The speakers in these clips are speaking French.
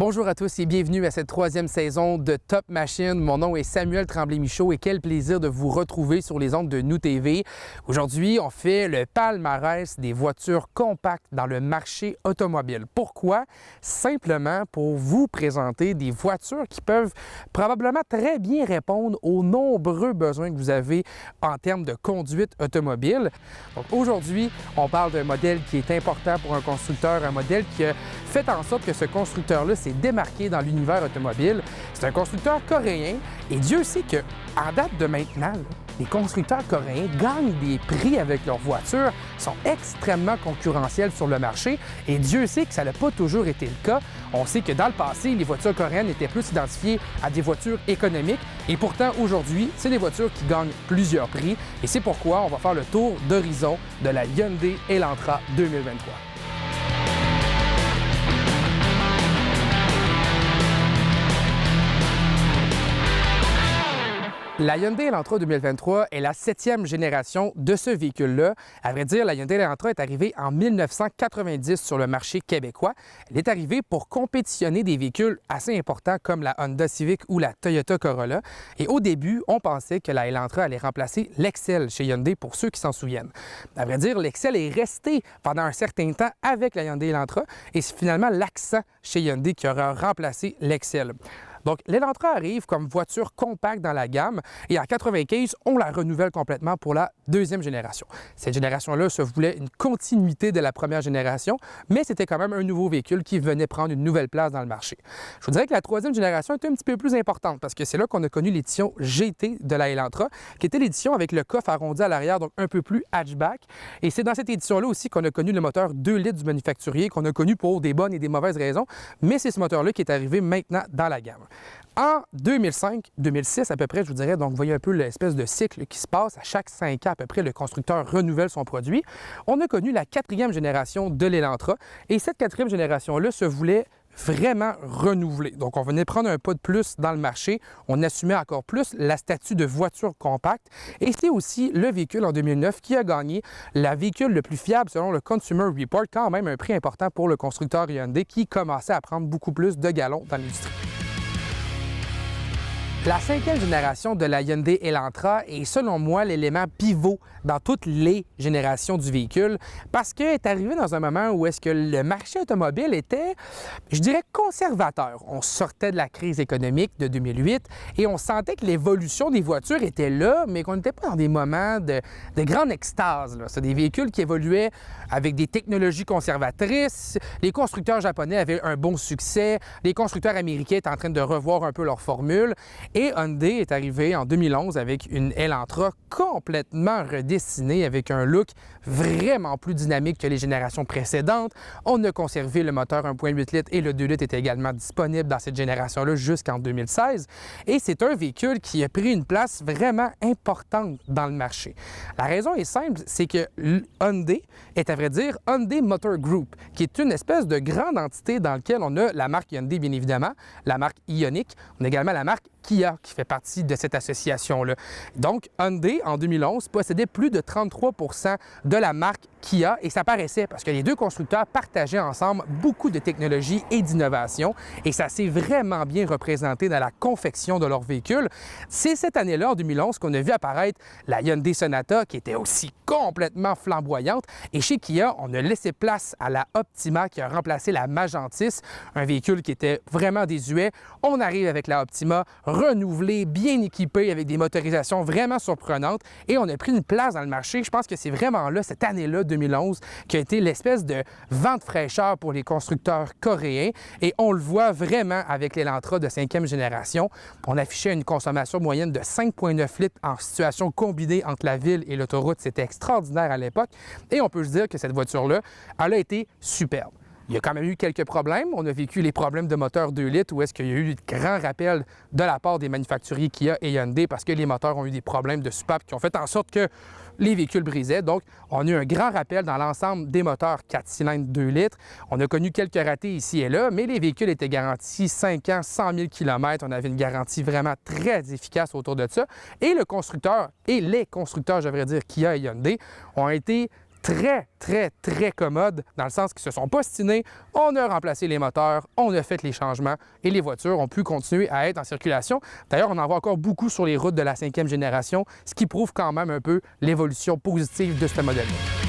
Bonjour à tous et bienvenue à cette troisième saison de Top Machine. Mon nom est Samuel Tremblay-Michaud et quel plaisir de vous retrouver sur les ondes de Nous TV. Aujourd'hui, on fait le palmarès des voitures compactes dans le marché automobile. Pourquoi? Simplement pour vous présenter des voitures qui peuvent probablement très bien répondre aux nombreux besoins que vous avez en termes de conduite automobile. Donc aujourd'hui, on parle d'un modèle qui est important pour un constructeur, un modèle qui a fait en sorte que ce constructeur-là s'est démarqué dans l'univers automobile. C'est un constructeur coréen et Dieu sait qu'en date de maintenant, les constructeurs coréens gagnent des prix avec leurs voitures, sont extrêmement concurrentiels sur le marché et Dieu sait que ça n'a pas toujours été le cas. On sait que dans le passé, les voitures coréennes étaient plus identifiées à des voitures économiques et pourtant aujourd'hui, c'est des voitures qui gagnent plusieurs prix et c'est pourquoi on va faire le tour d'horizon de la Hyundai Elantra 2023. La Hyundai Elantra 2023 est la 7e génération de ce véhicule-là. À vrai dire, la Hyundai Elantra est arrivée en 1990 sur le marché québécois. Elle est arrivée pour compétitionner des véhicules assez importants comme la Honda Civic ou la Toyota Corolla. Et au début, on pensait que la Elantra allait remplacer l'Excel chez Hyundai pour ceux qui s'en souviennent. À vrai dire, l'Excel est resté pendant un certain temps avec la Hyundai Elantra et c'est finalement l'Accent chez Hyundai qui aura remplacé l'Excel. Donc, l'Elantra arrive comme voiture compacte dans la gamme et en 1995, on la renouvelle complètement pour la deuxième génération. Cette génération-là se voulait une continuité de la première génération, mais c'était quand même un nouveau véhicule qui venait prendre une nouvelle place dans le marché. Je vous dirais que la troisième génération était un petit peu plus importante parce que c'est là qu'on a connu l'édition GT de la Elantra, qui était l'édition avec le coffre arrondi à l'arrière, donc un peu plus hatchback. Et c'est dans cette édition-là aussi qu'on a connu le moteur 2 litres du manufacturier, qu'on a connu pour des bonnes et des mauvaises raisons, mais c'est ce moteur-là qui est arrivé maintenant dans la gamme. En 2005-2006 à peu près, je vous dirais, donc vous voyez un peu l'espèce de cycle qui se passe. À chaque 5 ans à peu près, le constructeur renouvelle son produit. On a connu la 4e génération de l'Elantra et cette 4e génération-là se voulait vraiment renouvelée. Donc, on venait prendre un pas de plus dans le marché. On assumait encore plus la statut de voiture compacte. Et c'est aussi le véhicule en 2009 qui a gagné la véhicule le plus fiable selon le Consumer Report, quand même un prix important pour le constructeur Hyundai qui commençait à prendre beaucoup plus de galons dans l'industrie. La 5e génération de la Hyundai Elantra est selon moi l'élément pivot dans toutes les générations du véhicule parce qu'elle est arrivée dans un moment où est-ce que le marché automobile était, je dirais, conservateur. On sortait de la crise économique de 2008 et on sentait que l'évolution des voitures était là, mais qu'on n'était pas dans des moments de grande extase. C'est des véhicules qui évoluaient avec des technologies conservatrices. Les constructeurs japonais avaient un bon succès. Les constructeurs américains étaient en train de revoir un peu leur formule. Et Hyundai est arrivé en 2011 avec une Elantra complètement redessinée, avec un look vraiment plus dynamique que les générations précédentes. On a conservé le moteur 1.8 litres et le 2 litres est également disponible dans cette génération-là jusqu'en 2016. Et c'est un véhicule qui a pris une place vraiment importante dans le marché. La raison est simple, c'est que Hyundai est à vrai dire Hyundai Motor Group, qui est une espèce de grande entité dans laquelle on a la marque Hyundai, bien évidemment, la marque Ioniq, on a également la marque Kia qui fait partie de cette association-là. Donc, Hyundai, en 2011, possédait plus de 33 % de la marque Kia et ça paraissait parce que les deux constructeurs partageaient ensemble beaucoup de technologies et d'innovation et ça s'est vraiment bien représenté dans la confection de leurs véhicules. C'est cette année-là, en 2011, qu'on a vu apparaître la Hyundai Sonata qui était aussi complètement flamboyante et chez Kia, on a laissé place à la Optima qui a remplacé la Magentis, un véhicule qui était vraiment désuet. On arrive avec la Optima renouvelée, bien équipée avec des motorisations vraiment surprenantes et on a pris une place dans le marché. Je pense que c'est vraiment là, cette année-là, 2011, qui a été l'espèce de vent de fraîcheur pour les constructeurs coréens et on le voit vraiment avec l'Elantra de 5e génération. On affichait une consommation moyenne de 5,9 litres en situation combinée entre la ville et l'autoroute. C'était extraordinaire à l'époque et on peut se dire que cette voiture-là, elle a été superbe. Il y a quand même eu quelques problèmes. On a vécu les problèmes de moteur 2 litres où est-ce qu'il y a eu de grands rappels de la part des manufacturiers Kia et Hyundai parce que les moteurs ont eu des problèmes de soupape qui ont fait en sorte que les véhicules brisaient. Donc, on a eu un grand rappel dans l'ensemble des moteurs 4 cylindres 2 litres. On a connu quelques ratés ici et là, mais les véhicules étaient garantis 5 ans, 100 000 km. On avait une garantie vraiment très efficace autour de ça. Et le constructeur, et les constructeurs, je devrais dire, Kia et Hyundai, ont été très, très, très commode dans le sens qu'ils se sont pas ostinés, on a remplacé les moteurs, on a fait les changements et les voitures ont pu continuer à être en circulation. D'ailleurs, on en voit encore beaucoup sur les routes de la 5e génération, ce qui prouve quand même un peu l'évolution positive de ce modèle-là.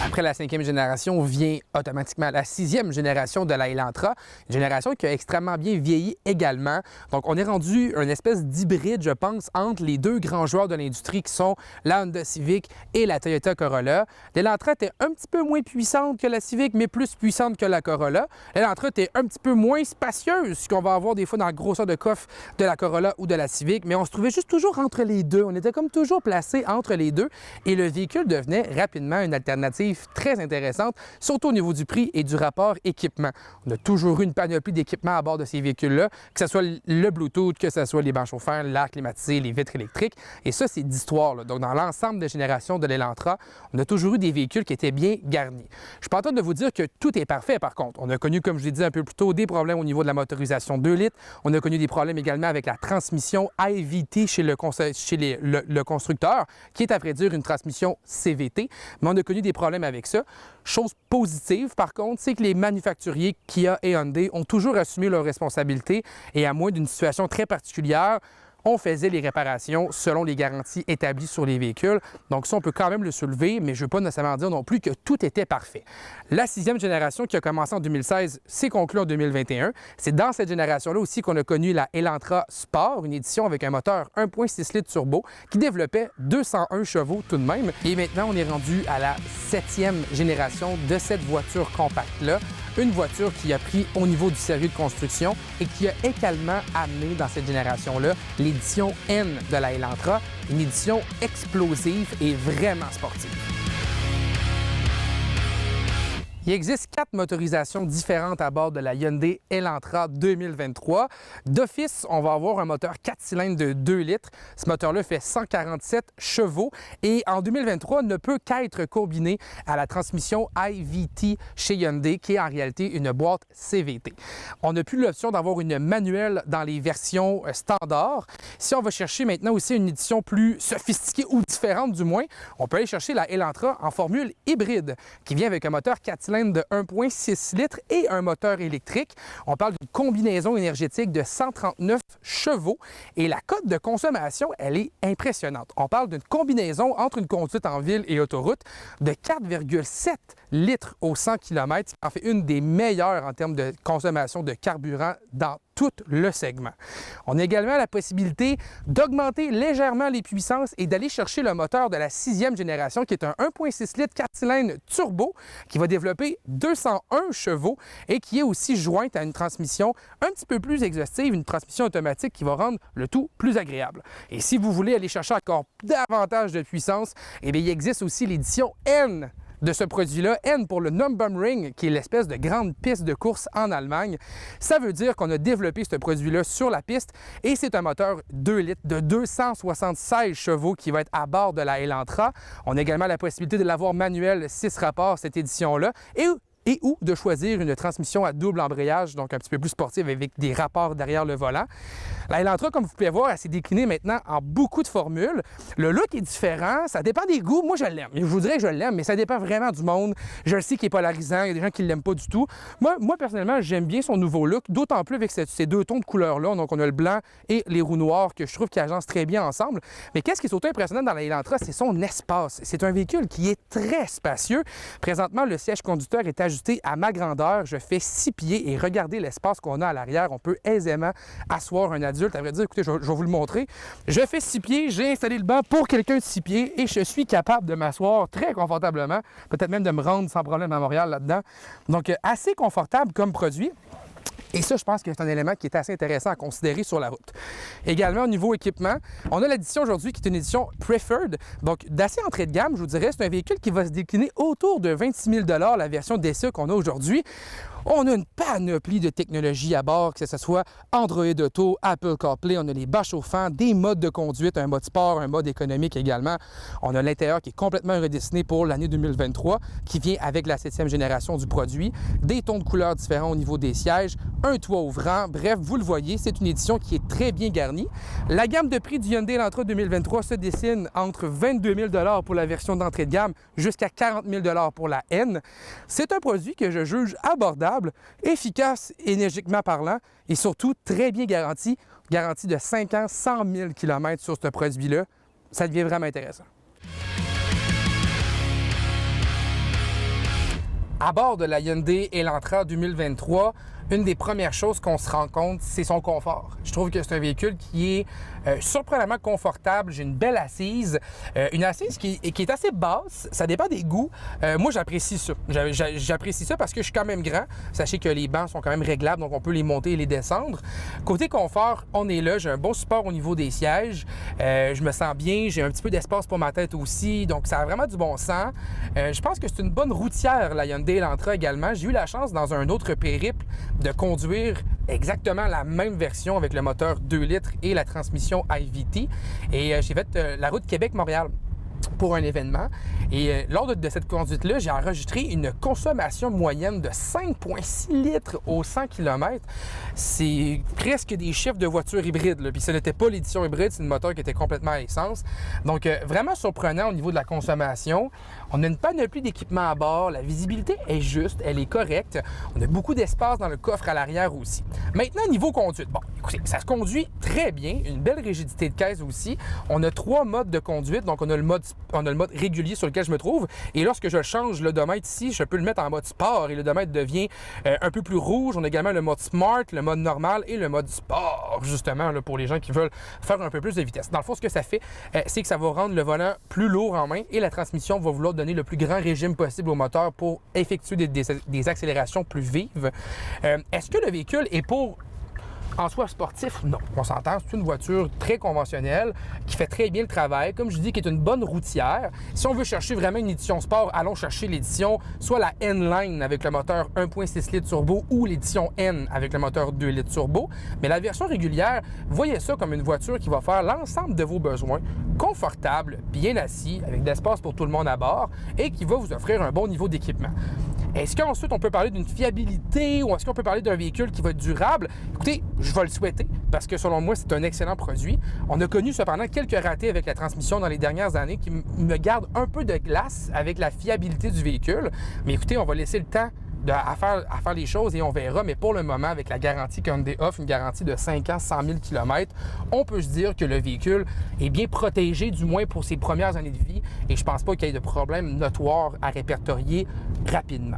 Après la 5e génération vient automatiquement la 6e génération de la Elantra, une génération qui a extrêmement bien vieilli également. Donc, on est rendu une espèce d'hybride, je pense, entre les deux grands joueurs de l'industrie qui sont la Honda Civic et la Toyota Corolla. L'Elantra était un petit peu moins puissante que la Civic, mais plus puissante que la Corolla. L'Elantra était un petit peu moins spacieuse, ce qu'on va avoir des fois dans la grosseur de coffre de la Corolla ou de la Civic, mais on se trouvait juste toujours entre les deux. On était comme toujours placé entre les deux et le véhicule devenait rapidement une alternative très intéressante, surtout au niveau du prix et du rapport équipement. On a toujours eu une panoplie d'équipements à bord de ces véhicules-là, que ce soit le Bluetooth, que ce soit les bancs chauffants, l'air climatisé, les vitres électriques. Et ça, c'est d'histoire. Donc, dans l'ensemble des générations de l'Elantra, on a toujours eu des véhicules qui étaient bien garnis. Je suis pas en train de vous dire que tout est parfait, par contre. On a connu, comme je l'ai dit un peu plus tôt, des problèmes au niveau de la motorisation 2 litres. On a connu des problèmes également avec la transmission IVT chez le constructeur, qui est à vrai dire une transmission CVT. Mais on a connu des problèmes avec ça. Chose positive, par contre, c'est que les manufacturiers Kia et Hyundai ont toujours assumé leurs responsabilités et à moins d'une situation très particulière, on faisait les réparations selon les garanties établies sur les véhicules. Donc ça, on peut quand même le soulever, mais je ne veux pas nécessairement dire non plus que tout était parfait. La 6e génération qui a commencé en 2016 s'est conclue en 2021. C'est dans cette génération-là aussi qu'on a connu la Elantra Sport, une édition avec un moteur 1.6 litres turbo qui développait 201 chevaux tout de même. Et maintenant, on est rendu à la 7e génération de cette voiture compacte-là. Une voiture qui a pris au niveau du sérieux de construction et qui a également amené dans cette génération-là l'édition N de la Elantra, une édition explosive et vraiment sportive. Il existe 4 motorisations différentes à bord de la Hyundai Elantra 2023. D'office, on va avoir un moteur 4 cylindres de 2 litres. Ce moteur-là fait 147 chevaux et en 2023 ne peut qu'être combiné à la transmission IVT chez Hyundai, qui est en réalité une boîte CVT. On n'a plus l'option d'avoir une manuelle dans les versions standards. Si on va chercher maintenant aussi une édition plus sophistiquée ou différente du moins, on peut aller chercher la Elantra en formule hybride qui vient avec un moteur 4 cylindres de 1.6 litres et un moteur électrique. On parle d'une combinaison énergétique de 139 chevaux et la cote de consommation, elle est impressionnante. On parle d'une combinaison entre une conduite en ville et autoroute de 4,7 litres au 100 km, qui en fait une des meilleures en termes de consommation de carburant dans tout le segment. On a également la possibilité d'augmenter légèrement les puissances et d'aller chercher le moteur de la 6e génération qui est un 1.6 litres 4 cylindres turbo qui va développer 201 chevaux et qui est aussi jointe à une transmission un petit peu plus exhaustive, une transmission automatique qui va rendre le tout plus agréable. Et si vous voulez aller chercher encore davantage de puissance, eh bien, il existe aussi l'édition N de ce produit-là, N pour le Nürburgring, qui est l'espèce de grande piste de course en Allemagne. Ça veut dire qu'on a développé ce produit-là sur la piste et c'est un moteur 2 litres de 276 chevaux qui va être à bord de la Elantra. On a également la possibilité de l'avoir manuel 6 rapports cette édition-là et ou de choisir une transmission à double embrayage, donc un petit peu plus sportive avec des rapports derrière le volant. La Elantra, comme vous pouvez voir, elle s'est déclinée maintenant en beaucoup de formules. Le look est différent, ça dépend des goûts. Moi, je l'aime. Je voudrais que je l'aime, mais ça dépend vraiment du monde. Je le sais qu'il est polarisant, il y a des gens qui ne l'aiment pas du tout. Moi, personnellement, j'aime bien son nouveau look, d'autant plus avec ces deux tons de couleurs-là. Donc, on a le blanc et les roues noires que je trouve qui agencent très bien ensemble. Mais qu'est-ce qui est surtout impressionnant dans la Elantra, c'est son espace. C'est un véhicule qui est très spacieux. Présentement, le siège conducteur est ajusté à ma grandeur. Je fais 6 pieds et regardez l'espace qu'on a à l'arrière. On peut aisément asseoir un adulte. À vrai dire, écoutez, je vais vous le montrer. Je fais 6 pieds, j'ai installé le banc pour quelqu'un de 6 pieds et je suis capable de m'asseoir très confortablement, peut-être même de me rendre sans problème à Montréal là-dedans. Donc, assez confortable comme produit. Et ça, je pense que c'est un élément qui est assez intéressant à considérer sur la route. Également, au niveau équipement, on a l'édition aujourd'hui qui est une édition Preferred, donc d'assez entrée de gamme, je vous dirais. C'est un véhicule qui va se décliner autour de 26 000 $ la version DCE qu'on a aujourd'hui. On a une panoplie de technologies à bord, que ce soit Android Auto, Apple CarPlay, on a les bas chauffants, des modes de conduite, un mode sport, un mode économique également. On a l'intérieur qui est complètement redessiné pour l'année 2023, qui vient avec la 7e génération du produit, des tons de couleurs différents au niveau des sièges, un toit ouvrant. Bref, vous le voyez, c'est une édition qui est très bien garnie. La gamme de prix du Hyundai Elantra 2023 se dessine entre 22 000 pour la version d'entrée de gamme jusqu'à 40 000 pour la N. C'est un produit que je juge abordable, efficace énergiquement parlant et surtout très bien garanti. Garantie de 5 ans, 100 000 km sur ce produit-là. Ça devient vraiment intéressant. À bord de la Hyundai Elantra 2023, une des premières choses qu'on se rend compte, c'est son confort. Je trouve que c'est un véhicule qui est surprenamment confortable. J'ai une belle assise, une assise qui est assez basse. Ça dépend des goûts. Moi, j'apprécie ça. J'apprécie ça parce que je suis quand même grand. Sachez que les bancs sont quand même réglables, donc on peut les monter et les descendre. Côté confort, on est là. J'ai un bon support au niveau des sièges. Je me sens bien. J'ai un petit peu d'espace pour ma tête aussi. Donc, ça a vraiment du bon sens. Je pense que c'est une bonne routière, la Hyundai Elantra également. J'ai eu la chance, dans un autre périple, de conduire exactement la même version avec le moteur 2 litres et la transmission IVT. Et j'ai fait la route Québec-Montréal pour un événement. Et lors de cette conduite-là, j'ai enregistré une consommation moyenne de 5,6 litres au 100 km. C'est presque des chiffres de voitures hybrides, là. Puis ce n'était pas l'édition hybride, c'est une moteur qui était complètement à essence. Donc, vraiment surprenant au niveau de la consommation. On a une panoplie d'équipements à bord. La visibilité est juste, elle est correcte. On a beaucoup d'espace dans le coffre à l'arrière aussi. Maintenant, niveau conduite. Bon, écoutez, ça se conduit très bien. Une belle rigidité de caisse aussi. On a 3 modes de conduite. Donc, on a le mode régulier sur lequel je me trouve. Et lorsque je change l'odomètre ici, je peux le mettre en mode sport et l'odomètre devient un peu plus rouge. On a également le mode smart, le mode normal et le mode sport, justement, là, pour les gens qui veulent faire un peu plus de vitesse. Dans le fond, ce que ça fait, c'est que ça va rendre le volant plus lourd en main et la transmission va vouloir donner le plus grand régime possible au moteur pour effectuer des accélérations plus vives. Est-ce que le véhicule est pour en soi sportif? Non. On s'entend, c'est une voiture très conventionnelle qui fait très bien le travail. Comme je dis, qui est une bonne routière. Si on veut chercher vraiment une édition sport, allons chercher l'édition, soit la N-Line avec le moteur 1.6 litres turbo ou l'édition N avec le moteur 2 litres turbo. Mais la version régulière, voyez ça comme une voiture qui va faire l'ensemble de vos besoins, confortable, bien assis, avec de l'espace pour tout le monde à bord et qui va vous offrir un bon niveau d'équipement. Est-ce qu'ensuite on peut parler d'une fiabilité ou est-ce qu'on peut parler d'un véhicule qui va être durable? Écoutez, je vais le souhaiter parce que selon moi, c'est un excellent produit. On a connu cependant quelques ratés avec la transmission dans les dernières années qui me gardent un peu de glace avec la fiabilité du véhicule. Mais écoutez, on va laisser le temps à faire les choses et on verra. Mais pour le moment, avec la garantie qu'Hyundai offre, une garantie de 5 ans, 100 000 km, on peut se dire que le véhicule est bien protégé, du moins pour ses premières années de vie. Et je pense pas qu'il y ait de problème notoire à répertorier rapidement.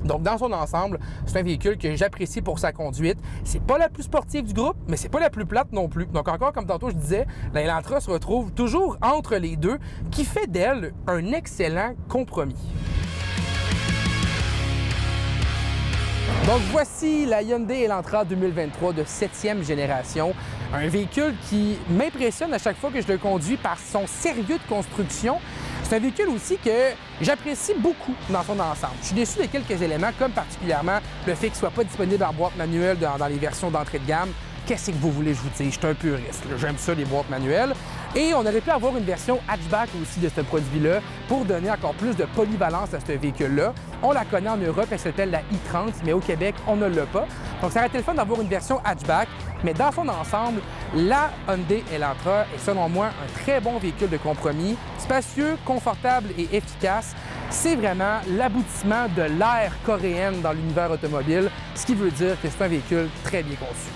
Donc, dans son ensemble, c'est un véhicule que j'apprécie pour sa conduite. C'est pas la plus sportive du groupe, mais c'est pas la plus plate non plus. Donc, encore comme tantôt je disais, la Elantra se retrouve toujours entre les deux, qui fait d'elle un excellent compromis. Donc voici la Hyundai Elantra 2023 de 7e génération. Un véhicule qui m'impressionne à chaque fois que je le conduis par son sérieux de construction. C'est un véhicule aussi que j'apprécie beaucoup dans son ensemble. Je suis déçu de quelques éléments, comme particulièrement le fait qu'il ne soit pas disponible en boîte manuelle dans les versions d'entrée de gamme. Qu'est-ce que vous voulez que je vous dise? Je suis un puriste. J'aime ça, les boîtes manuelles. Et on aurait pu avoir une version hatchback aussi de ce produit-là pour donner encore plus de polyvalence à ce véhicule-là. On la connaît en Europe, elle s'appelle la i30, mais au Québec, on ne l'a pas. Donc, ça aurait été le fun d'avoir une version hatchback, mais dans son ensemble, la Hyundai Elantra est selon moi un très bon véhicule de compromis, spacieux, confortable et efficace. C'est vraiment l'aboutissement de l'ère coréenne dans l'univers automobile, ce qui veut dire que c'est un véhicule très bien conçu.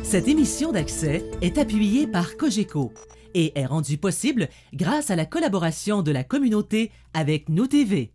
Cette émission d'Accès est appuyée par Cogeco et est rendue possible grâce à la collaboration de la communauté avec Nous TV.